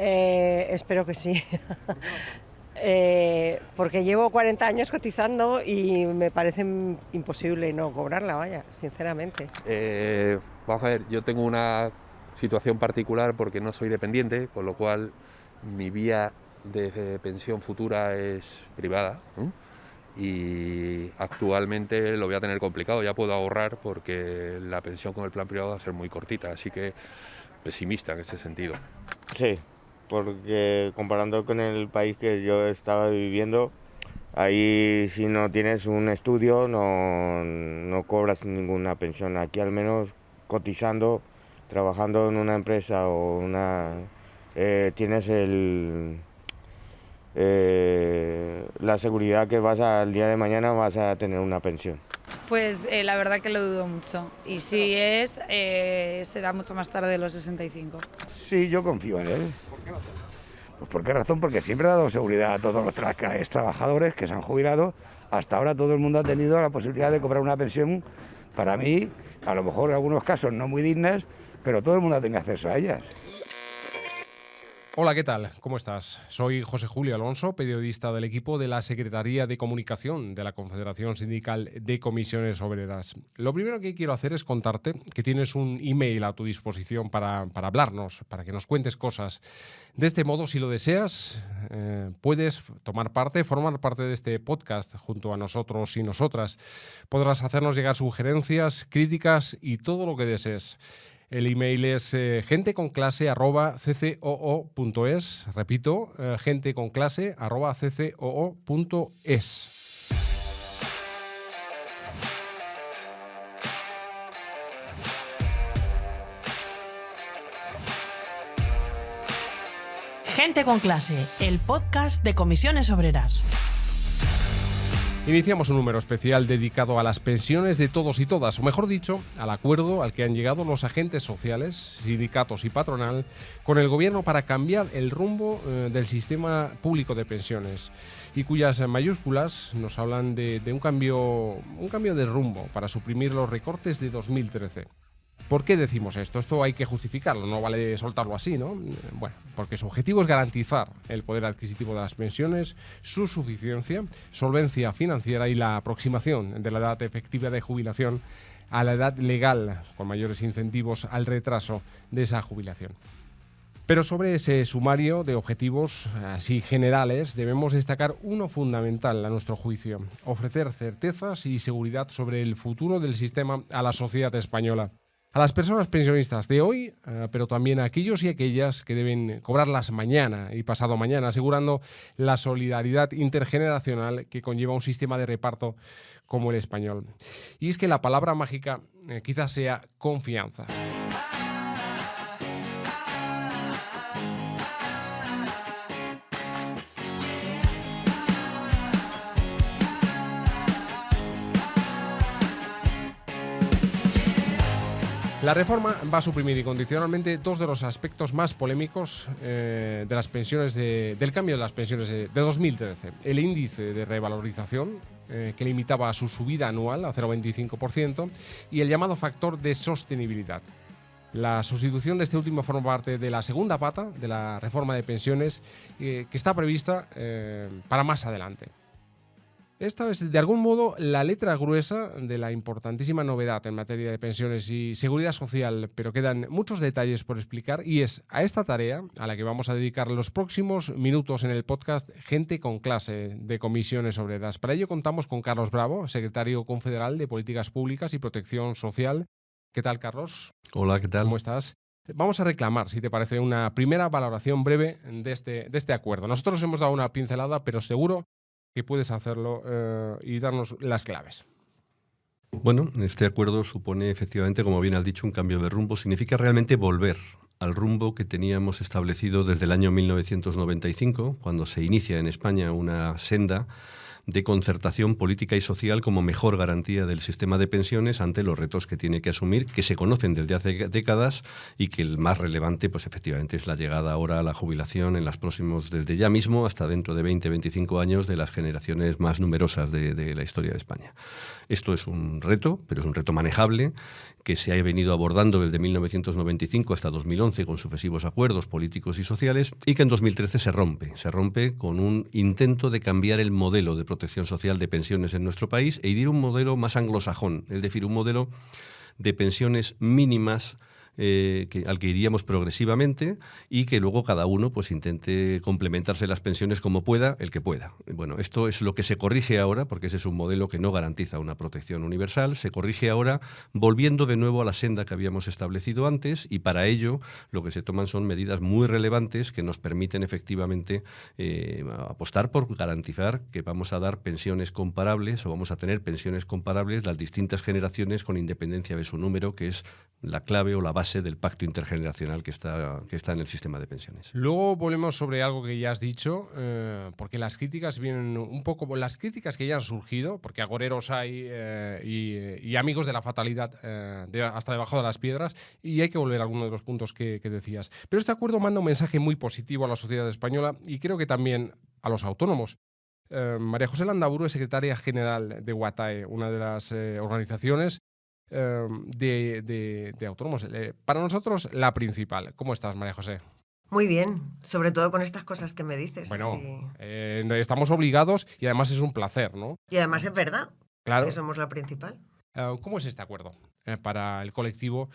Espero que sí. Porque llevo 40 años cotizando y me parece imposible no cobrarla, vaya, sinceramente. Vamos a ver, yo tengo una situación particular porque no soy dependiente, con lo cual mi vía de pensión futura es privada, ¿no? Y actualmente lo voy a tener complicado, ya puedo ahorrar porque la pensión con el plan privado va a ser muy cortita, así que pesimista en ese sentido. Sí, porque comparando con el país que yo estaba viviendo, ahí si no tienes un estudio no cobras ninguna pensión. Aquí al menos cotizando, trabajando en una empresa tienes la seguridad que al día de mañana vas a tener una pensión. Pues la verdad que lo dudo mucho. Y si será mucho más tarde de los 65. Sí, yo confío en él. Pues ¿por qué razón? Porque siempre ha dado seguridad a todos los trabajadores que se han jubilado. Hasta ahora todo el mundo ha tenido la posibilidad de cobrar una pensión, para mí, a lo mejor en algunos casos no muy dignas, pero todo el mundo tiene acceso a ellas. Hola, ¿qué tal? ¿Cómo estás? Soy José Julio Alonso, periodista del equipo de la Secretaría de Comunicación de la Confederación Sindical de Comisiones Obreras. Lo primero que quiero hacer es contarte que tienes un email a tu disposición para hablarnos, para que nos cuentes cosas. De este modo, si lo deseas, puedes formar parte de este podcast junto a nosotros y nosotras. Podrás hacernos llegar sugerencias, críticas y todo lo que desees. El email es genteconclase@ccoo.es. Repito, genteconclase@ccoo.es. Gente con Clase, el podcast de Comisiones Obreras. Iniciamos un número especial dedicado a las pensiones de todos y todas, o mejor dicho, al acuerdo al que han llegado los agentes sociales, sindicatos y patronal con el gobierno para cambiar el rumbo del sistema público de pensiones y cuyas mayúsculas nos hablan de un cambio de rumbo para suprimir los recortes de 2013. ¿Por qué decimos esto? Esto hay que justificarlo, no vale soltarlo así, ¿no? Bueno, porque su objetivo es garantizar el poder adquisitivo de las pensiones, su suficiencia, solvencia financiera y la aproximación de la edad efectiva de jubilación a la edad legal, con mayores incentivos al retraso de esa jubilación. Pero sobre ese sumario de objetivos así generales debemos destacar uno fundamental a nuestro juicio: ofrecer certezas y seguridad sobre el futuro del sistema a la sociedad española. A las personas pensionistas de hoy, pero también a aquellos y aquellas que deben cobrarlas mañana y pasado mañana, asegurando la solidaridad intergeneracional que conlleva un sistema de reparto como el español. Y es que la palabra mágica quizás sea confianza. La reforma va a suprimir incondicionalmente dos de los aspectos más polémicos de las pensiones del cambio de las pensiones de 2013. El índice de revalorización, que limitaba su subida anual a 0,25%, y el llamado factor de sostenibilidad. La sustitución de este último forma parte de la segunda pata de la reforma de pensiones que está prevista para más adelante. Esta es, de algún modo, la letra gruesa de la importantísima novedad en materia de pensiones y seguridad social, pero quedan muchos detalles por explicar y es a esta tarea a la que vamos a dedicar los próximos minutos en el podcast Gente con Clase de Comisiones Obreras. Para ello contamos con Carlos Bravo, secretario confederal de Políticas Públicas y Protección Social. ¿Qué tal, Carlos? Hola, ¿qué tal? ¿Cómo estás? Vamos a reclamar, si te parece, una primera valoración breve de este acuerdo. Nosotros hemos dado una pincelada, pero seguro que puedes hacerlo y darnos las claves. Bueno, este acuerdo supone efectivamente, como bien has dicho, un cambio de rumbo. Significa realmente volver al rumbo que teníamos establecido desde el año 1995, cuando se inicia en España una senda de concertación política y social como mejor garantía del sistema de pensiones ante los retos que tiene que asumir, que se conocen desde hace décadas y que el más relevante, pues efectivamente, es la llegada ahora a la jubilación en los próximos, desde ya mismo hasta dentro de 20-25 años, de las generaciones más numerosas de la historia de España. Esto es un reto, pero es un reto manejable, que se ha venido abordando desde 1995 hasta 2011 con sucesivos acuerdos políticos y sociales, y que en 2013 se rompe con un intento de cambiar el modelo de protección social de pensiones en nuestro país e ir a un modelo más anglosajón, es decir, un modelo de pensiones mínimas al que iríamos progresivamente y que luego cada uno pues intente complementarse las pensiones como pueda, el que pueda. Bueno, esto es lo que se corrige ahora, porque ese es un modelo que no garantiza una protección universal. Se corrige ahora volviendo de nuevo a la senda que habíamos establecido antes, y para ello lo que se toman son medidas muy relevantes que nos permiten efectivamente apostar por garantizar que vamos a dar pensiones comparables, o vamos a tener pensiones comparables las distintas generaciones, con independencia de su número, que es la clave o la base del pacto intergeneracional que está en el sistema de pensiones. Luego volvemos sobre algo que ya has dicho, porque las críticas vienen un poco, las críticas que ya han surgido, porque agoreros hay y amigos de la fatalidad hasta debajo de las piedras, y hay que volver a algunos de los puntos que decías. Pero este acuerdo manda un mensaje muy positivo a la sociedad española y creo que también a los autónomos. María José Landaburu es secretaria general de UATAE, una de las organizaciones de autónomos. Para nosotros, la principal. ¿Cómo estás, María José? Muy bien, sobre todo con estas cosas que me dices. Bueno, sí. Estamos obligados y además es un placer, ¿no? Y además es verdad, claro, que somos la principal. ¿Cómo es este acuerdo para el colectivo?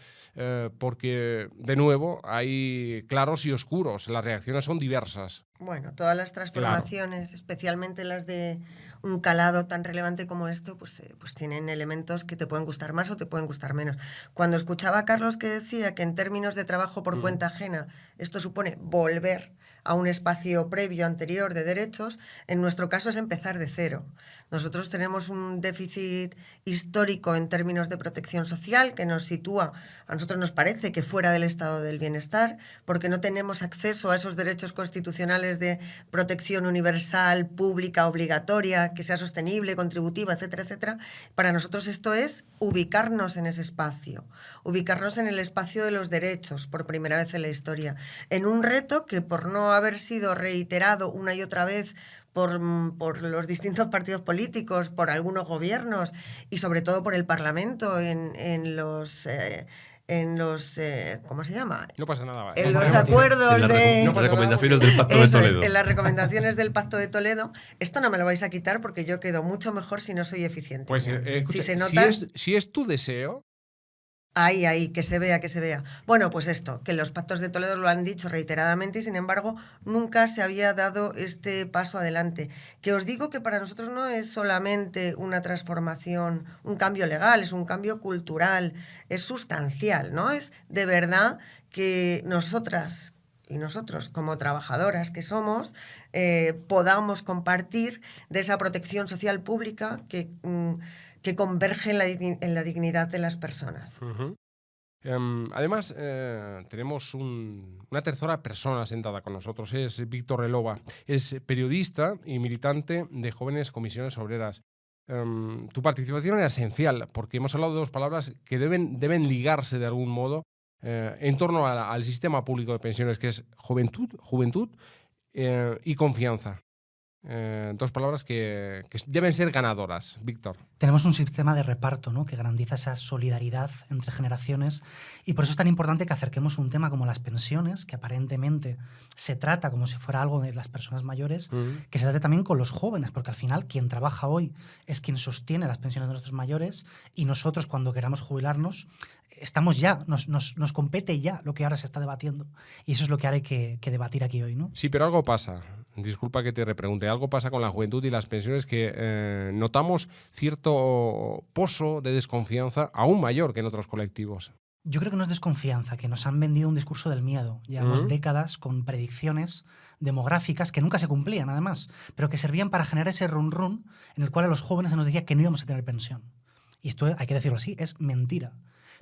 Porque, de nuevo, hay claros y oscuros. Las reacciones son diversas. Bueno, todas las transformaciones, especialmente las de un calado tan relevante como esto, pues tienen elementos que te pueden gustar más o te pueden gustar menos. Cuando escuchaba a Carlos que decía que en términos de trabajo por cuenta ajena esto supone volver a un espacio previo, anterior de derechos, en nuestro caso es empezar de cero. Nosotros tenemos un déficit histórico en términos de protección social que nos sitúa, a nosotros nos parece que fuera del estado del bienestar, porque no tenemos acceso a esos derechos constitucionales de protección universal, pública, obligatoria, que sea sostenible, contributiva, etcétera, etcétera. Para nosotros esto es ubicarnos en ese espacio, ubicarnos en el espacio de los derechos por primera vez en la historia, en un reto que por no haber sido reiterado una y otra vez por los distintos partidos políticos, por algunos gobiernos y sobre todo por el Parlamento en los ¿cómo se llama? No pasa nada. En los acuerdos de... recomendaciones del Pacto de Toledo. En las recomendaciones del Pacto de Toledo. Esto no me lo vais a quitar porque yo quedo mucho mejor si no soy eficiente. Pues escucha, si se nota... si es tu deseo... Ahí, que se vea, que se vea. Bueno, pues esto, que los pactos de Toledo lo han dicho reiteradamente y sin embargo nunca se había dado este paso adelante. Que os digo que para nosotros no es solamente una transformación, un cambio legal, es un cambio cultural, es sustancial, ¿no? Es de verdad que nosotras y nosotros como trabajadoras que somos podamos compartir de esa protección social pública que converge en la dignidad de las personas. Además, tenemos una tercera persona sentada con nosotros, es Víctor Relova, es periodista y militante de Jóvenes Comisiones Obreras. Tu participación era esencial, porque hemos hablado de dos palabras que deben ligarse de algún modo en torno al sistema público de pensiones, que es juventud y confianza. Dos palabras que deben ser ganadoras. Víctor. Tenemos un sistema de reparto, ¿no?, que garantiza esa solidaridad entre generaciones y por eso es tan importante que acerquemos un tema como las pensiones, que aparentemente se trata como si fuera algo de las personas mayores, que se trate también con los jóvenes, porque al final quien trabaja hoy es quien sostiene las pensiones de nuestros mayores y nosotros cuando queramos jubilarnos estamos ya, nos compete ya lo que ahora se está debatiendo y eso es lo que ahora hay que debatir aquí hoy, ¿no? Sí, pero algo pasa. Disculpa que te repregunte. Algo pasa con la juventud y las pensiones que notamos cierto pozo de desconfianza aún mayor que en otros colectivos. Yo creo que no es desconfianza, que nos han vendido un discurso del miedo. Llevamos décadas con predicciones demográficas que nunca se cumplían, además, pero que servían para generar ese run-run en el cual a los jóvenes se nos decía que no íbamos a tener pensión. Y esto, hay que decirlo así, es mentira.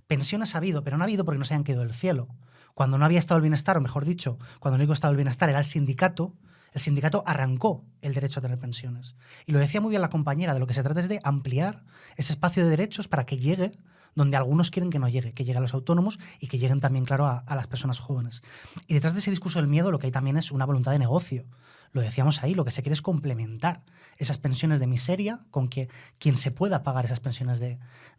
Pensiones ha habido, pero no ha habido porque no se hayan caído del cielo. Cuando no había estado el bienestar, o mejor dicho, cuando el único estado del bienestar era el sindicato, El sindicato arrancó el derecho a tener pensiones. Y lo decía muy bien la compañera, de lo que se trata es de ampliar ese espacio de derechos para que llegue donde algunos quieren que no llegue, que llegue a los autónomos y que lleguen también, claro, a las personas jóvenes. Y detrás de ese discurso del miedo lo que hay también es una voluntad de negocio. Lo decíamos ahí, lo que se quiere es complementar esas pensiones de miseria con que quien se pueda pagar esas pensiones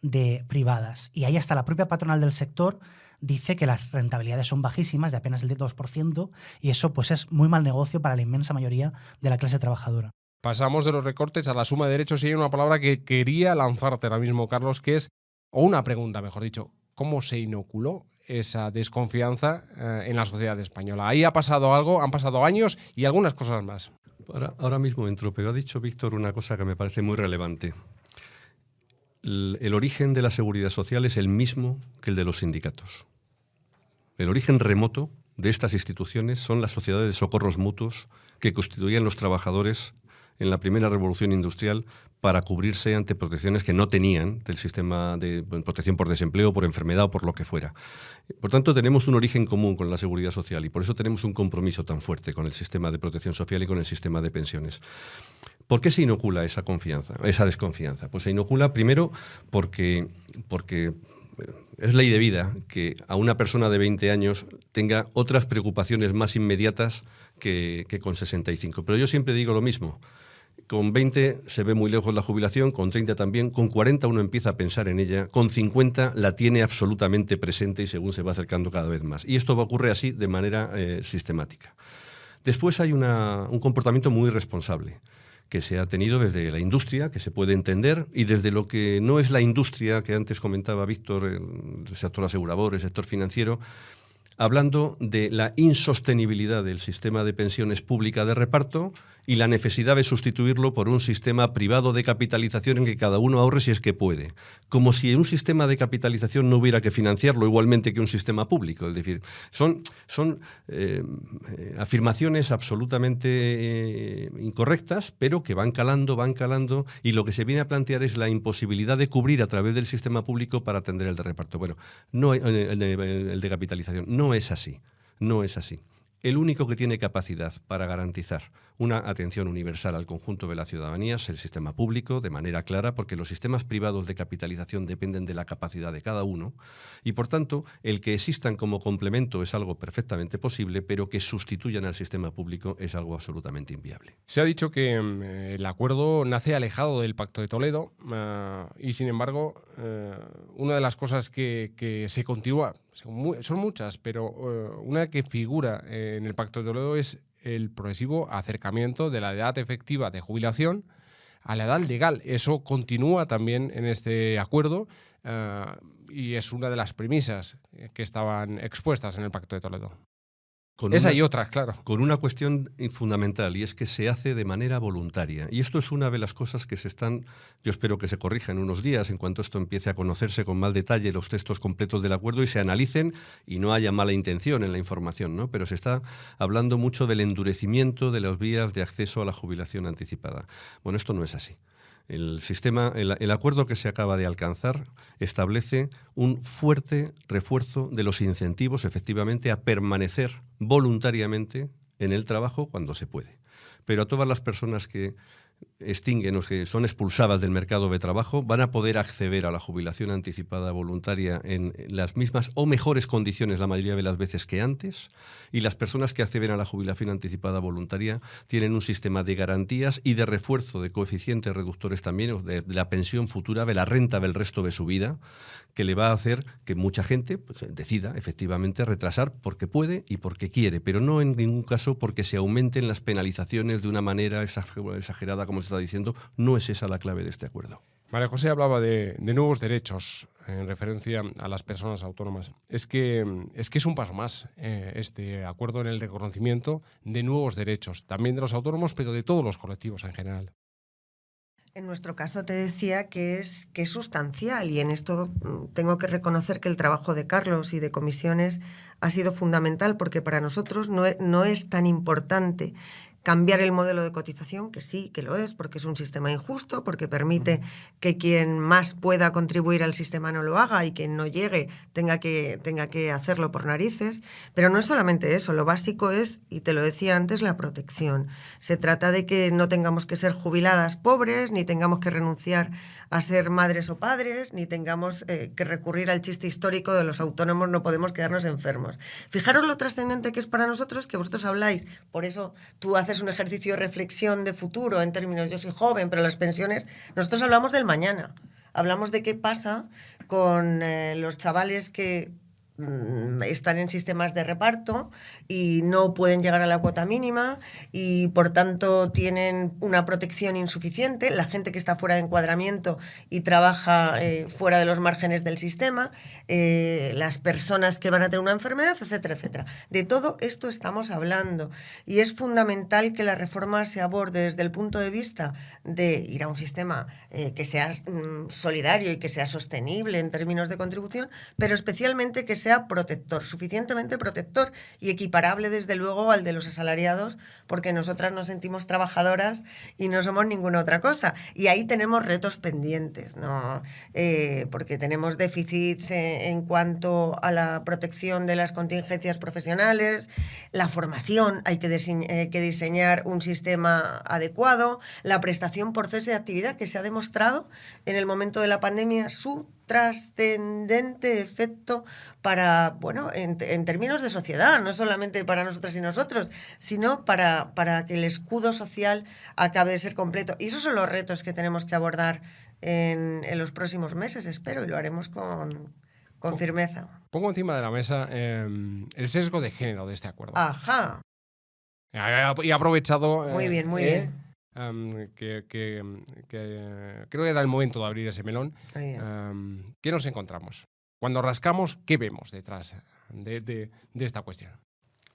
de privadas. Y ahí hasta la propia patronal del sector dice que las rentabilidades son bajísimas, de apenas el 2%, y eso pues es muy mal negocio para la inmensa mayoría de la clase trabajadora. Pasamos de los recortes a la suma de derechos y hay una palabra que quería lanzarte ahora mismo, Carlos, que es, o una pregunta, mejor dicho, ¿cómo se inoculó esa desconfianza en la sociedad española? Ahí ha pasado algo, han pasado años y algunas cosas más. Ahora mismo entro, pero ha dicho Víctor una cosa que me parece muy relevante. El origen de la seguridad social es el mismo que el de los sindicatos. El origen remoto de estas instituciones son las sociedades de socorros mutuos que constituían los trabajadores en la primera revolución industrial para cubrirse ante protecciones que no tenían del sistema de protección por desempleo, por enfermedad o por lo que fuera. Por tanto, tenemos un origen común con la seguridad social y por eso tenemos un compromiso tan fuerte con el sistema de protección social y con el sistema de pensiones. ¿Por qué se inocula esa desconfianza? Pues se inocula primero porque es ley de vida que a una persona de 20 años tenga otras preocupaciones más inmediatas que con 65. Pero yo siempre digo lo mismo. Con 20 se ve muy lejos la jubilación, con 30 también, con 40 uno empieza a pensar en ella, con 50 la tiene absolutamente presente y según se va acercando cada vez más. Y esto ocurre así de manera sistemática. Después hay un comportamiento muy responsable que se ha tenido desde la industria, que se puede entender, y desde lo que no es la industria, que antes comentaba Víctor, el sector asegurador, el sector financiero, hablando de la insostenibilidad del sistema de pensiones pública de reparto y la necesidad de sustituirlo por un sistema privado de capitalización en que cada uno ahorre si es que puede. Como si un sistema de capitalización no hubiera que financiarlo igualmente que un sistema público. Es decir, son afirmaciones absolutamente incorrectas, pero que van calando, y lo que se viene a plantear es la imposibilidad de cubrir a través del sistema público para atender el de reparto. Bueno, no, el de capitalización. No es así. El único que tiene capacidad para garantizar una atención universal al conjunto de la ciudadanía es el sistema público, de manera clara, porque los sistemas privados de capitalización dependen de la capacidad de cada uno y, por tanto, el que existan como complemento es algo perfectamente posible, pero que sustituyan al sistema público es algo absolutamente inviable. Se ha dicho que el acuerdo nace alejado del Pacto de Toledo y, sin embargo, una de las cosas que se continúa, son muchas, pero una que figura en el Pacto de Toledo es el progresivo acercamiento de la edad efectiva de jubilación a la edad legal. Eso continúa también en este acuerdo y es una de las premisas que estaban expuestas en el Pacto de Toledo. Esa y otras, claro. Con una cuestión fundamental, y es que se hace de manera voluntaria. Y esto es una de las cosas que yo espero que se corrija en unos días, en cuanto esto empiece a conocerse con más detalle, los textos completos del acuerdo, y se analicen y no haya mala intención en la información, ¿no? Pero se está hablando mucho del endurecimiento de las vías de acceso a la jubilación anticipada. Bueno, esto no es así. El acuerdo que se acaba de alcanzar establece un fuerte refuerzo de los incentivos, efectivamente, a permanecer voluntariamente en el trabajo cuando se puede. Pero a todas las personas que extinguen o que son expulsadas del mercado de trabajo van a poder acceder a la jubilación anticipada voluntaria en las mismas o mejores condiciones la mayoría de las veces que antes, y las personas que acceden a la jubilación anticipada voluntaria tienen un sistema de garantías y de refuerzo de coeficientes reductores también de la pensión futura, de la renta del resto de su vida, que le va a hacer que mucha gente decida efectivamente retrasar porque puede y porque quiere, pero no en ningún caso porque se aumenten las penalizaciones de una manera exagerada, como se está diciendo. No es esa la clave de este acuerdo. María José hablaba de nuevos derechos en referencia a las personas autónomas. Es que es un paso más este acuerdo en el reconocimiento de nuevos derechos, también de los autónomos, pero de todos los colectivos en general. En nuestro caso te decía que es sustancial, y en esto tengo que reconocer que el trabajo de Carlos y de comisiones ha sido fundamental, porque para nosotros no es tan importante cambiar el modelo de cotización, que sí, que lo es, porque es un sistema injusto, porque permite que quien más pueda contribuir al sistema no lo haga y quien no llegue tenga que hacerlo por narices. Pero no es solamente eso, lo básico es, y te lo decía antes, la protección. Se trata de que no tengamos que ser jubiladas pobres, ni tengamos que renunciar a ser madres o padres, ni tengamos que recurrir al chiste histórico de los autónomos no podemos quedarnos enfermos. Fijaros lo trascendente que es para nosotros, que vosotros habláis, por eso tú haces un ejercicio de reflexión de futuro en términos, yo soy joven, pero las pensiones, nosotros hablamos del mañana, hablamos de qué pasa con los chavales que están en sistemas de reparto y no pueden llegar a la cuota mínima y por tanto tienen una protección insuficiente, la gente que está fuera de encuadramiento y trabaja fuera de los márgenes del sistema, las personas que van a tener una enfermedad, etcétera, etcétera. De todo esto estamos hablando y es fundamental que la reforma se aborde desde el punto de vista de ir a un sistema que sea solidario y que sea sostenible en términos de contribución, pero especialmente que sea protector, suficientemente protector y equiparable desde luego al de los asalariados, porque nosotras nos sentimos trabajadoras y no somos ninguna otra cosa. Y ahí tenemos retos pendientes, ¿no? Porque tenemos déficits en cuanto a la protección de las contingencias profesionales, la formación, hay que diseñar un sistema adecuado, la prestación por cese de actividad, que se ha demostrado en el momento de la pandemia su trascendente efecto para, bueno, en términos de sociedad, no solamente para nosotras y nosotros, sino para que el escudo social acabe de ser completo. Y esos son los retos que tenemos que abordar en los próximos meses, espero, y lo haremos con firmeza. Pongo encima de la mesa el sesgo de género de este acuerdo. Ajá. Y he aprovechado... Muy bien, muy bien. Que creo que era el momento de abrir ese melón. ¿Qué nos encontramos? Cuando rascamos, ¿qué vemos detrás de esta cuestión?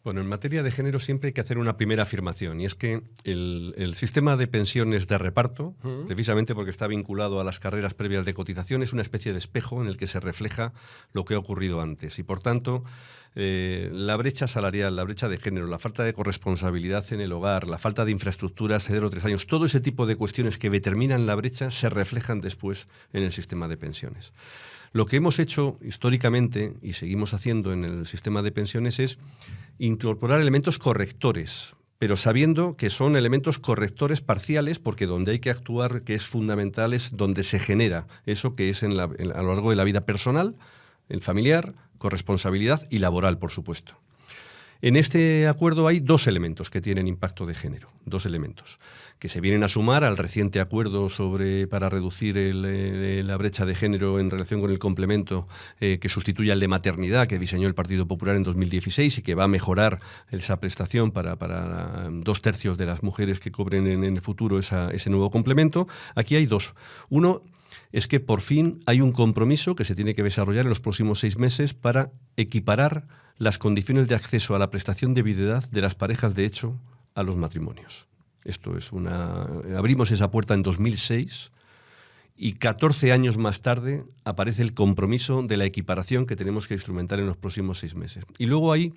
Bueno, en materia de género siempre hay que hacer una primera afirmación, y es que el sistema de pensiones de reparto, precisamente porque está vinculado a las carreras previas de cotización, es una especie de espejo en el que se refleja lo que ha ocurrido antes. Y por tanto, la brecha salarial, la brecha de género, la falta de corresponsabilidad en el hogar, la falta de infraestructuras 0 o 3 años, todo ese tipo de cuestiones que determinan la brecha se reflejan después en el sistema de pensiones. Lo que hemos hecho históricamente y seguimos haciendo en el sistema de pensiones es incorporar elementos correctores, pero sabiendo que son elementos correctores parciales, porque donde hay que actuar, que es fundamental, es donde se genera eso que es a lo largo de la vida personal, el familiar, corresponsabilidad y laboral, por supuesto. En este acuerdo hay 2 elementos que tienen impacto de género, 2 elementos que se vienen a sumar al reciente acuerdo para reducir la brecha de género en relación con el complemento que sustituye al de maternidad que diseñó el Partido Popular en 2016 y que va a mejorar esa prestación para 2/3 de las mujeres que cobren en el futuro ese nuevo complemento. Aquí hay 2. Uno es que por fin hay un compromiso que se tiene que desarrollar en los próximos 6 meses para equiparar las condiciones de acceso a la prestación de viudedad de las parejas de hecho a los matrimonios. Esto es abrimos esa puerta en 2006 y 14 años más tarde aparece el compromiso de la equiparación que tenemos que instrumentar en los próximos 6 meses. Y luego hay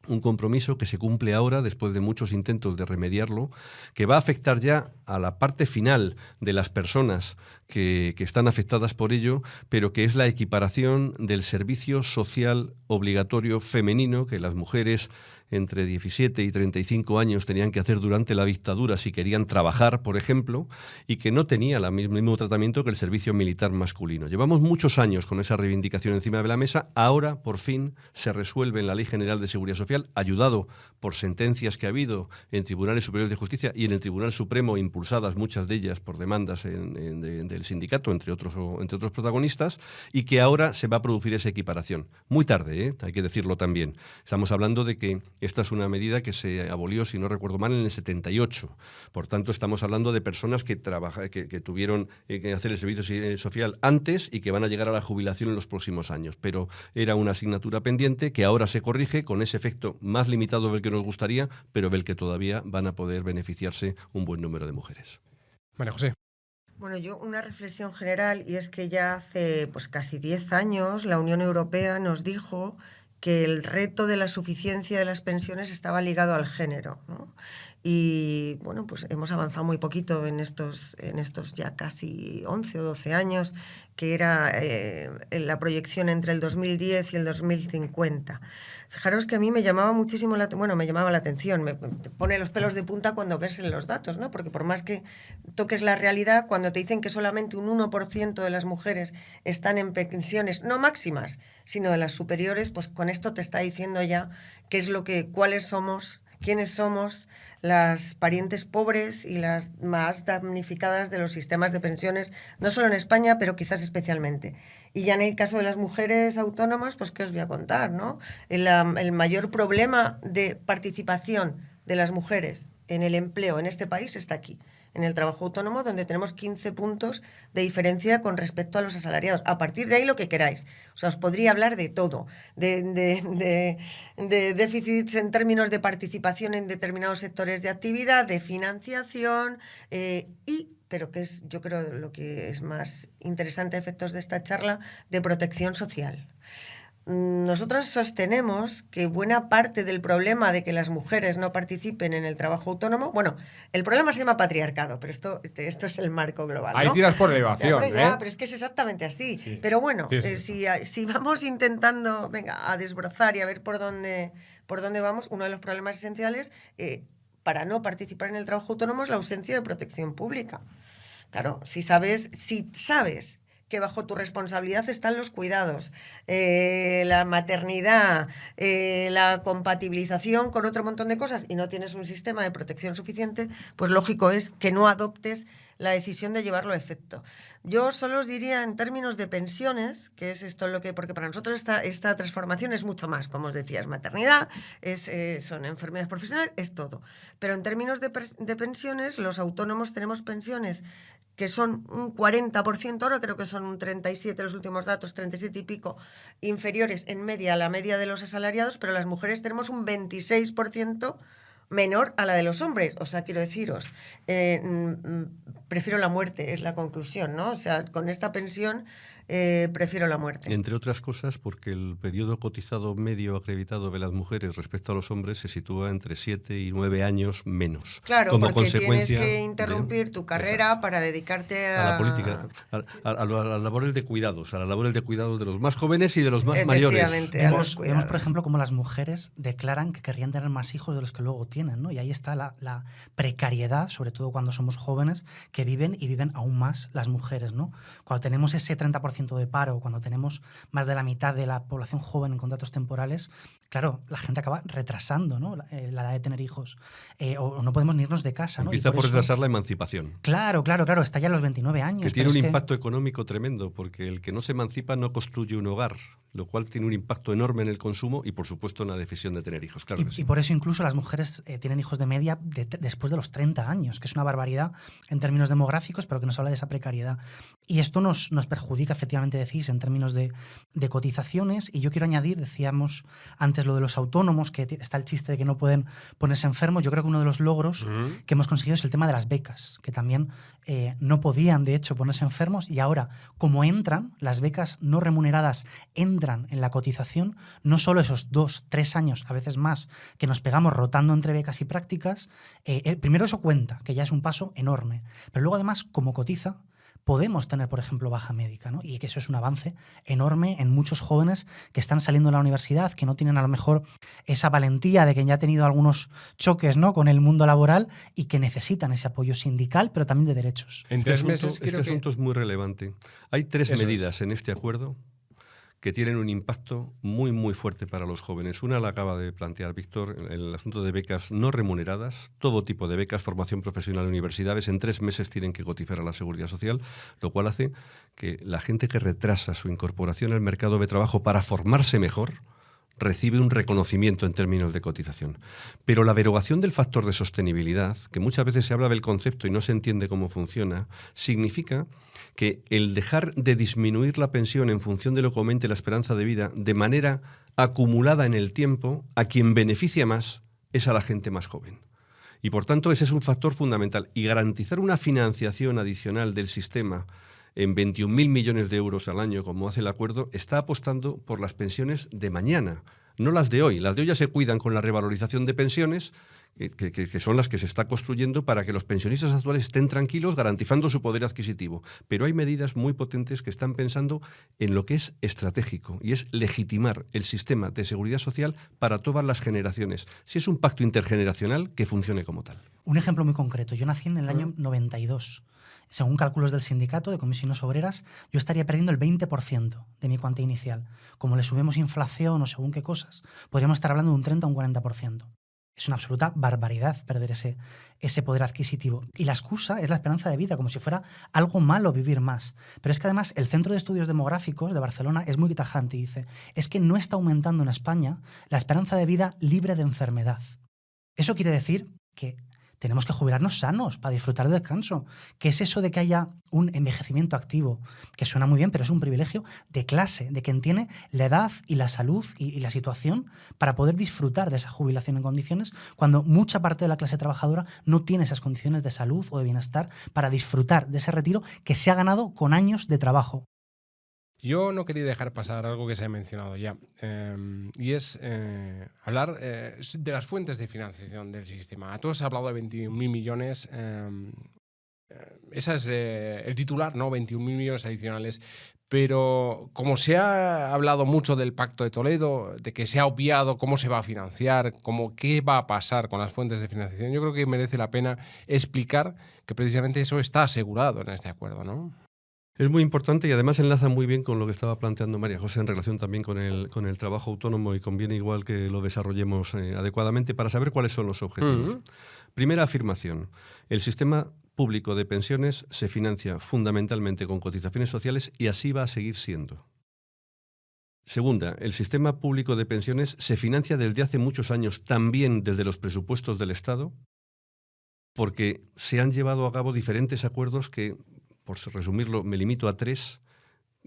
un compromiso que se cumple ahora, después de muchos intentos de remediarlo, que va a afectar ya a la parte final de las personas que están afectadas por ello, pero que es la equiparación del servicio social obligatorio femenino que las mujeres entre 17 y 35 años tenían que hacer durante la dictadura si querían trabajar, por ejemplo, y que no tenía el mismo tratamiento que el servicio militar masculino. Llevamos muchos años con esa reivindicación encima de la mesa. Ahora, por fin, se resuelve en la Ley General de Seguridad Social, ayudado por sentencias que ha habido en tribunales superiores de justicia y en el Tribunal Supremo, impulsadas muchas de ellas por demandas del sindicato, entre otros protagonistas, y que ahora se va a producir esa equiparación. Muy tarde, hay que decirlo también. Estamos hablando de que esta es una medida que se abolió, si no recuerdo mal, en el 78. Por tanto, estamos hablando de personas que tuvieron que hacer el servicio social antes y que van a llegar a la jubilación en los próximos años. Pero era una asignatura pendiente que ahora se corrige con ese efecto más limitado del que nos gustaría, pero del que todavía van a poder beneficiarse un buen número de mujeres. María José. Bueno, yo una reflexión general, y es que ya hace casi 10 años la Unión Europea nos dijo que el reto de la suficiencia de las pensiones estaba ligado al género, ¿no? y bueno, pues hemos avanzado muy poquito en estos ya casi 11 o 12 años, que era la proyección entre el 2010 y el 2050. Fijaros que a mí me llamaba muchísimo me llamaba la atención, me pone los pelos de punta cuando ves en los datos, ¿no? Porque por más que toques la realidad, cuando te dicen que solamente un 1% de las mujeres están en pensiones, no máximas, sino de las superiores, pues con esto te está diciendo ya cuáles somos, quiénes somos las parientes pobres y las más damnificadas de los sistemas de pensiones, no solo en España, pero quizás especialmente. Y ya en el caso de las mujeres autónomas, pues qué os voy a contar, ¿no? El mayor problema de participación de las mujeres en el empleo en este país está aquí, en el trabajo autónomo, donde tenemos 15 puntos de diferencia con respecto a los asalariados. A partir de ahí lo que queráis. O sea, os podría hablar de todo, de déficits en términos de participación en determinados sectores de actividad, de financiación pero que es, yo creo, lo que es más interesante a efectos de esta charla, de protección social. Nosotros sostenemos que buena parte del problema de que las mujeres no participen en el trabajo autónomo, bueno, el problema se llama patriarcado, pero esto es el marco global, ¿no? Ahí tiras por elevación, pero es que es exactamente así. Sí. Pero bueno, sí. Si vamos intentando, a desbrozar y a ver por dónde vamos, uno de los problemas esenciales para no participar en el trabajo autónomo es la ausencia de protección pública. Claro, si sabes que bajo tu responsabilidad están los cuidados, la maternidad, la compatibilización con otro montón de cosas y no tienes un sistema de protección suficiente, pues lógico es que no adoptes la decisión de llevarlo a efecto. Yo solo os diría en términos de pensiones, que es esto porque para nosotros esta transformación es mucho más, como os decía, es maternidad, son enfermedades profesionales, es todo. Pero en términos de pensiones, los autónomos tenemos pensiones que son un 40%, ahora creo que son un 37, los últimos datos, 37 y pico, inferiores en media a la media de los asalariados, pero las mujeres tenemos un 26% menor a la de los hombres. O sea, quiero deciros, prefiero la muerte, es la conclusión, ¿no? O sea, con esta pensión prefiero la muerte. Entre otras cosas, porque el periodo cotizado medio acreditado de las mujeres respecto a los hombres se sitúa entre 7 y 9 años menos. Claro, como porque tienes que interrumpir tu carrera para dedicarte a la política, a las labores de cuidados, a las labores de cuidados de los más jóvenes y de los más mayores. Vemos, por ejemplo, cómo las mujeres declaran que querrían tener más hijos de los que luego tienen, ¿no? Y ahí está la precariedad, sobre todo cuando somos jóvenes, que viven aún más las mujeres, ¿no? Cuando tenemos ese 30% de paro, cuando tenemos más de la mitad de la población joven en contratos temporales, claro, la gente acaba retrasando, ¿no? la edad de tener hijos. O no podemos ni irnos de casa, ¿no? Empieza por retrasar la emancipación. Claro, está ya a los 29 años. Que tiene un impacto económico tremendo, porque el que no se emancipa no construye un hogar, lo cual tiene un impacto enorme en el consumo y, por supuesto, en la decisión de tener hijos. Claro que sí. Y por eso incluso las mujeres tienen hijos de media después de los 30 años, que es una barbaridad en términos demográficos, pero que nos habla de esa precariedad. Y esto nos perjudica, efectivamente, decís, en términos de cotizaciones. Y yo quiero añadir, decíamos antes lo de los autónomos, que está el chiste de que no pueden ponerse enfermos. Yo creo que uno de los logros que hemos conseguido es el tema de las becas, que también no podían, de hecho, ponerse enfermos. Y ahora, como entran, las becas no remuneradas entran en la cotización, no solo esos 2-3 años, a veces más, que nos pegamos rotando entre becas y prácticas, primero eso cuenta, que ya es un paso enorme. Pero luego, además, como cotiza, podemos tener, por ejemplo, baja médica, ¿no? Y que eso es un avance enorme en muchos jóvenes que están saliendo de la universidad, que no tienen a lo mejor esa valentía de que ya han tenido algunos choques, ¿no?, con el mundo laboral y que necesitan ese apoyo sindical, pero también de derechos. En 3 meses este asunto es muy relevante. Hay 3 medidas en este acuerdo que tienen un impacto muy, muy fuerte para los jóvenes. Una la acaba de plantear Víctor, el asunto de becas no remuneradas, todo tipo de becas, formación profesional, universidades, en 3 meses tienen que cotizar a la Seguridad Social, lo cual hace que la gente que retrasa su incorporación al mercado de trabajo para formarse mejor recibe un reconocimiento en términos de cotización. Pero la derogación del factor de sostenibilidad, que muchas veces se habla del concepto y no se entiende cómo funciona, significa que el dejar de disminuir la pensión en función de lo que aumente la esperanza de vida de manera acumulada en el tiempo, a quien beneficia más es a la gente más joven. Y por tanto ese es un factor fundamental. Y garantizar una financiación adicional del sistema en 21.000 millones de euros al año, como hace el acuerdo, está apostando por las pensiones de mañana, no las de hoy. Las de hoy ya se cuidan con la revalorización de pensiones, que son las que se está construyendo para que los pensionistas actuales estén tranquilos, garantizando su poder adquisitivo. Pero hay medidas muy potentes que están pensando en lo que es estratégico, y es legitimar el sistema de seguridad social para todas las generaciones. Si es un pacto intergeneracional, que funcione como tal. Un ejemplo muy concreto. Yo nací en el año 92. Según cálculos del sindicato de comisiones obreras, yo estaría perdiendo el 20% de mi cuantía inicial. Como le subimos inflación o según qué cosas, podríamos estar hablando de un 30 o un 40%. Es una absoluta barbaridad perder ese poder adquisitivo. Y la excusa es la esperanza de vida, como si fuera algo malo vivir más. Pero es que además el Centro de Estudios Demográficos de Barcelona es muy tajante y dice, es que no está aumentando en España la esperanza de vida libre de enfermedad. Eso quiere decir que tenemos que jubilarnos sanos para disfrutar del descanso. ¿Qué es eso de que haya un envejecimiento activo? Que suena muy bien, pero es un privilegio de clase, de quien tiene la edad y la salud y la situación para poder disfrutar de esa jubilación en condiciones, cuando mucha parte de la clase trabajadora no tiene esas condiciones de salud o de bienestar para disfrutar de ese retiro que se ha ganado con años de trabajo. Yo no quería dejar pasar algo que se ha mencionado ya, y es hablar de las fuentes de financiación del sistema. Tú has hablado de 21.000 millones, ese es el titular, ¿no? 21.000 millones adicionales, pero como se ha hablado mucho del Pacto de Toledo, de que se ha obviado cómo se va a financiar, qué va a pasar con las fuentes de financiación, yo creo que merece la pena explicar que precisamente eso está asegurado en este acuerdo, ¿no? Es muy importante y además enlaza muy bien con lo que estaba planteando María José en relación también con el trabajo autónomo, y conviene igual que lo desarrollemos adecuadamente para saber cuáles son los objetivos. Primera afirmación: el sistema público de pensiones se financia fundamentalmente con cotizaciones sociales y así va a seguir siendo. Segunda, el sistema público de pensiones se financia desde hace muchos años también desde los presupuestos del Estado, porque se han llevado a cabo diferentes acuerdos que, por resumirlo, me limito a 3,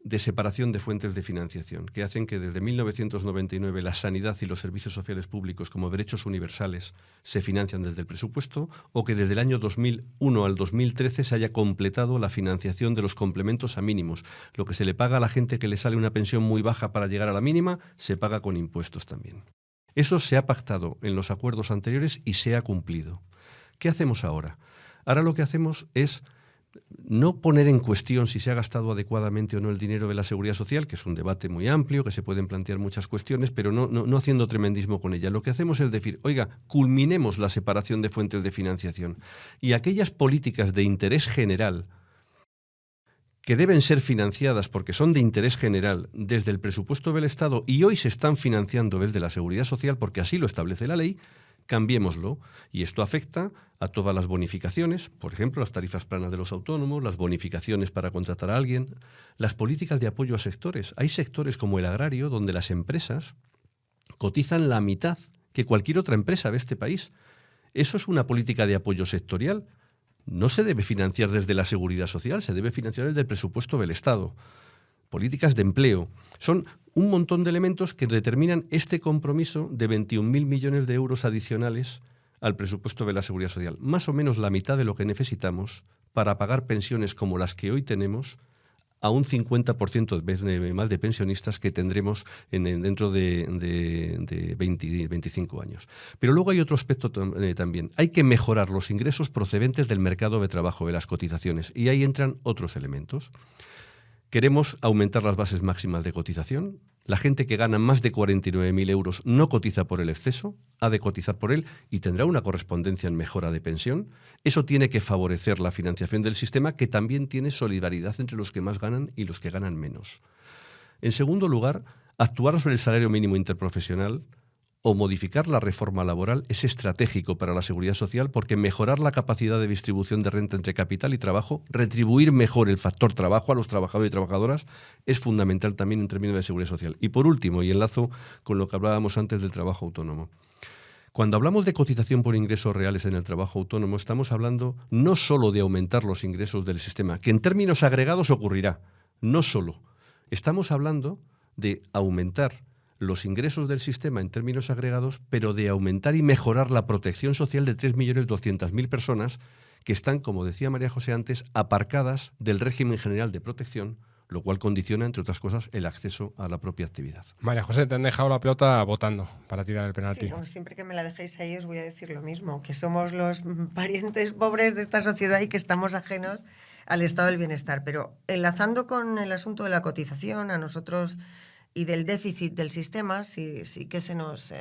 de separación de fuentes de financiación, que hacen que desde 1999 la sanidad y los servicios sociales públicos como derechos universales se financian desde el presupuesto, o que desde el año 2001 al 2013 se haya completado la financiación de los complementos a mínimos. Lo que se le paga a la gente que le sale una pensión muy baja para llegar a la mínima, se paga con impuestos también. Eso se ha pactado en los acuerdos anteriores y se ha cumplido. ¿Qué hacemos ahora? Ahora lo que hacemos es no poner en cuestión si se ha gastado adecuadamente o no el dinero de la seguridad social, que es un debate muy amplio, que se pueden plantear muchas cuestiones, pero no haciendo tremendismo con ella. Lo que hacemos es decir, oiga, culminemos la separación de fuentes de financiación, y aquellas políticas de interés general que deben ser financiadas porque son de interés general desde el presupuesto del Estado y hoy se están financiando desde la seguridad social porque así lo establece la ley, cambiémoslo. Y esto afecta a todas las bonificaciones, por ejemplo, las tarifas planas de los autónomos, las bonificaciones para contratar a alguien, las políticas de apoyo a sectores. Hay sectores como el agrario donde las empresas cotizan la mitad que cualquier otra empresa de este país. Eso es una política de apoyo sectorial. No se debe financiar desde la seguridad social, se debe financiar desde el presupuesto del Estado. Políticas de empleo. Son un montón de elementos que determinan este compromiso de 21.000 millones de euros adicionales al presupuesto de la Seguridad Social. Más o menos la mitad de lo que necesitamos para pagar pensiones como las que hoy tenemos a un 50% más de pensionistas que tendremos dentro de 25 años. Pero luego hay otro aspecto también. Hay que mejorar los ingresos procedentes del mercado de trabajo, de las cotizaciones, y ahí entran otros elementos. Queremos aumentar las bases máximas de cotización. La gente que gana más de 49.000 euros no cotiza por el exceso, ha de cotizar por él y tendrá una correspondencia en mejora de pensión. Eso tiene que favorecer la financiación del sistema, que también tiene solidaridad entre los que más ganan y los que ganan menos. En segundo lugar, actuar sobre el salario mínimo interprofesional o modificar la reforma laboral es estratégico para la seguridad social, porque mejorar la capacidad de distribución de renta entre capital y trabajo, retribuir mejor el factor trabajo a los trabajadores y trabajadoras, es fundamental también en términos de seguridad social. Y por último, y enlazo con lo que hablábamos antes del trabajo autónomo, cuando hablamos de cotización por ingresos reales en el trabajo autónomo, estamos hablando no solo de aumentar los ingresos del sistema, que en términos agregados ocurrirá, no solo. Estamos hablando de aumentar los ingresos del sistema en términos agregados, pero de aumentar y mejorar la protección social de 3.200.000 personas que están, como decía María José antes, aparcadas del régimen general de protección lo cual condiciona, entre otras cosas, el acceso a la propia actividad. María José, te han dejado la pelota votando para tirar el penalti. Sí, bueno, siempre que me la dejéis ahí os voy a decir lo mismo, que somos los parientes pobres de esta sociedad y que estamos ajenos al estado del bienestar. Pero enlazando con el asunto de la cotización, a nosotros y del déficit del sistema, sí que se nos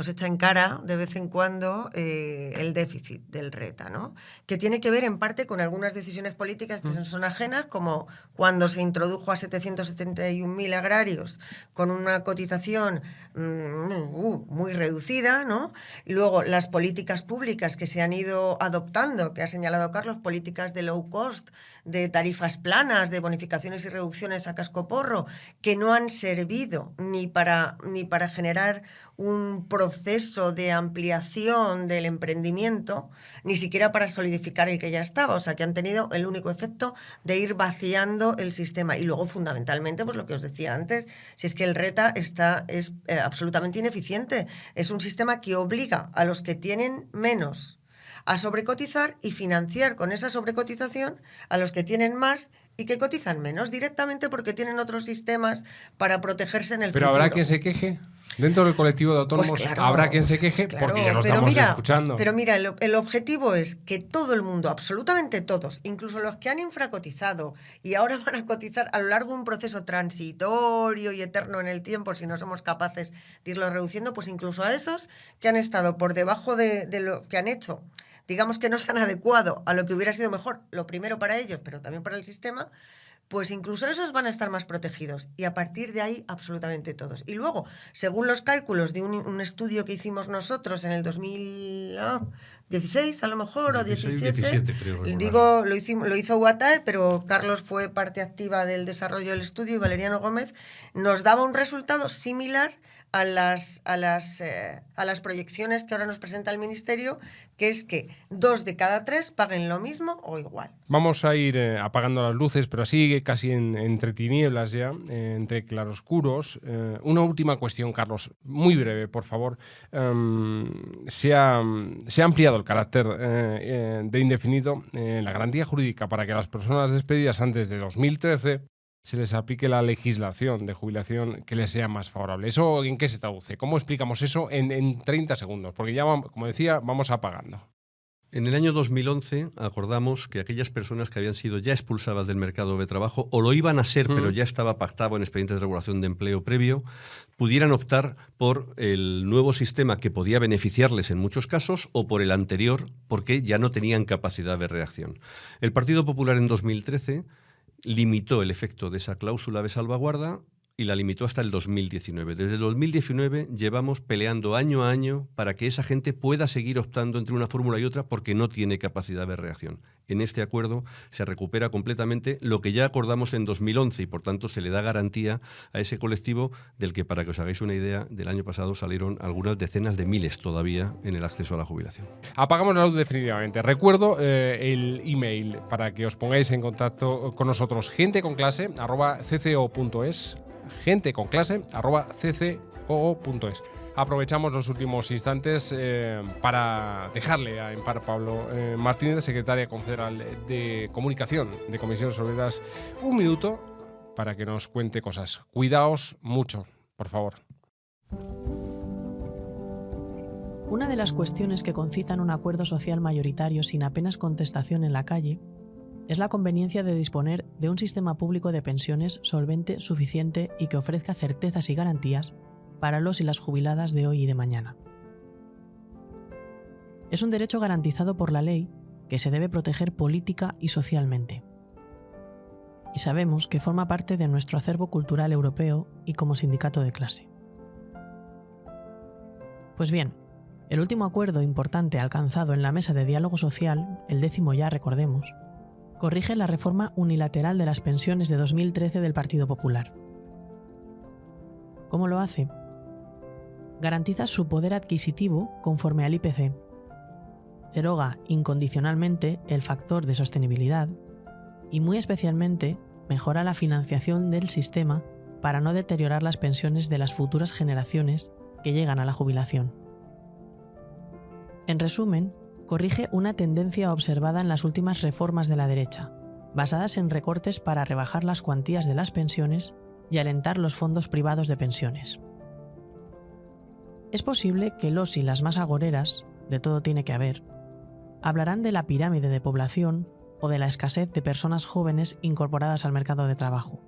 echa en cara de vez en cuando el déficit del RETA, ¿no? Que tiene que ver en parte con algunas decisiones políticas que son ajenas, como cuando se introdujo a 771.000 agrarios con una cotización muy reducida, ¿no? Y luego las políticas públicas que se han ido adoptando, que ha señalado Carlos, políticas de low cost, de tarifas planas, de bonificaciones y reducciones a cascoporro, que no han servido ni para generar un proceso de ampliación del emprendimiento, ni siquiera para solidificar el que ya estaba. O sea, que han tenido el único efecto de ir vaciando el sistema. Y luego, fundamentalmente, pues lo que os decía antes, si es que el RETA es absolutamente ineficiente. Es un sistema que obliga a los que tienen menos a sobrecotizar y financiar con esa sobrecotización a los que tienen más y que cotizan menos directamente porque tienen otros sistemas para protegerse en el futuro. Pero habrá quien se queje. Dentro del colectivo de autónomos pues claro, habrá quien se queje porque ya lo estamos escuchando. Pero mira, el objetivo es que todo el mundo, absolutamente todos, incluso los que han infracotizado y ahora van a cotizar a lo largo de un proceso transitorio y eterno en el tiempo, si no somos capaces de irlo reduciendo, pues incluso a esos que han estado por debajo de lo que han hecho, digamos que no se han adecuado a lo que hubiera sido mejor, lo primero para ellos, pero también para el sistema, pues incluso esos van a estar más protegidos. Y a partir de ahí, absolutamente todos. Y luego, según los cálculos de un estudio que hicimos nosotros en el 2016, a lo mejor, o 17 creo, digo, lo hizo UATAE, pero Carlos fue parte activa del desarrollo del estudio y Valeriano Gómez, nos daba un resultado similar a las proyecciones que ahora nos presenta el Ministerio, que es que 2 de cada 3 paguen lo mismo o igual. Vamos a ir apagando las luces, pero así casi entre tinieblas ya, entre claroscuros. Una última cuestión, Carlos, muy breve, por favor. Se ha ampliado el carácter de indefinido en la garantía jurídica para que a las personas despedidas antes de 2013 se les aplique la legislación de jubilación que les sea más favorable. ¿Eso en qué se traduce? ¿Cómo explicamos eso en 30 segundos? Porque ya, como decía, vamos apagando. En el año 2011 acordamos que aquellas personas que habían sido ya expulsadas del mercado de trabajo o lo iban a ser, pero ya estaba pactado en expedientes de regulación de empleo previo, pudieran optar por el nuevo sistema que podía beneficiarles en muchos casos o por el anterior porque ya no tenían capacidad de reacción. El Partido Popular en 2013 limitó el efecto de esa cláusula de salvaguarda y la limitó hasta el 2019. Desde el 2019 llevamos peleando año a año para que esa gente pueda seguir optando entre una fórmula y otra porque no tiene capacidad de reacción. En este acuerdo se recupera completamente lo que ya acordamos en 2011 y por tanto se le da garantía a ese colectivo del que, para que os hagáis una idea, del año pasado salieron algunas decenas de miles todavía en el acceso a la jubilación. Apagamos la luz definitivamente. Recuerdo el email para que os pongáis en contacto con nosotros, genteconclase@cco.es. genteconclase@cco.es. Aprovechamos los últimos instantes para dejarle en par a Pablo Martínez, secretaria confederal de Comunicación de Comisiones Obreras, un minuto para que nos cuente cosas. Cuidaos mucho, por favor. Una de las cuestiones que concitan un acuerdo social mayoritario sin apenas contestación en la calle es la conveniencia de disponer de un sistema público de pensiones solvente, suficiente y que ofrezca certezas y garantías para los y las jubiladas de hoy y de mañana. Es un derecho garantizado por la ley que se debe proteger política y socialmente. Y sabemos que forma parte de nuestro acervo cultural europeo y como sindicato de clase. Pues bien, el último acuerdo importante alcanzado en la mesa de diálogo social, el 10º ya recordemos, corrige la reforma unilateral de las pensiones de 2013 del Partido Popular. ¿Cómo lo hace? Garantiza su poder adquisitivo conforme al IPC, deroga incondicionalmente el factor de sostenibilidad y muy especialmente mejora la financiación del sistema para no deteriorar las pensiones de las futuras generaciones que llegan a la jubilación. En resumen, corrige una tendencia observada en las últimas reformas de la derecha, basadas en recortes para rebajar las cuantías de las pensiones y alentar los fondos privados de pensiones. Es posible que los y las más agoreras, de todo tiene que haber, hablarán de la pirámide de población o de la escasez de personas jóvenes incorporadas al mercado de trabajo.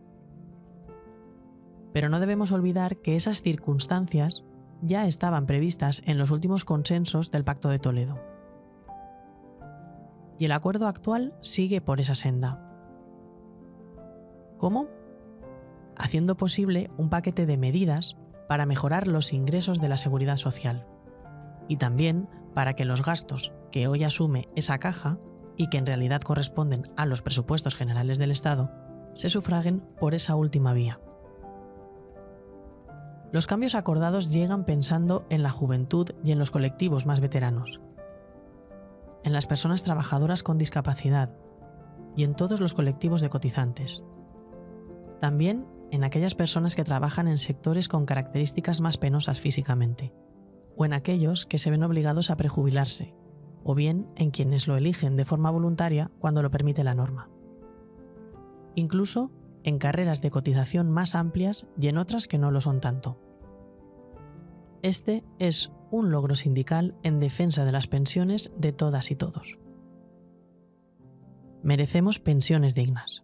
Pero no debemos olvidar que esas circunstancias ya estaban previstas en los últimos consensos del Pacto de Toledo. Y el acuerdo actual sigue por esa senda. ¿Cómo? Haciendo posible un paquete de medidas para mejorar los ingresos de la seguridad social y también para que los gastos que hoy asume esa caja y que en realidad corresponden a los presupuestos generales del Estado se sufraguen por esa última vía. Los cambios acordados llegan pensando en la juventud y en los colectivos más veteranos, en las personas trabajadoras con discapacidad y en todos los colectivos de cotizantes. También en aquellas personas que trabajan en sectores con características más penosas físicamente, o en aquellos que se ven obligados a prejubilarse, o bien en quienes lo eligen de forma voluntaria cuando lo permite la norma. Incluso en carreras de cotización más amplias y en otras que no lo son tanto. Este es un logro sindical en defensa de las pensiones de todas y todos. Merecemos pensiones dignas.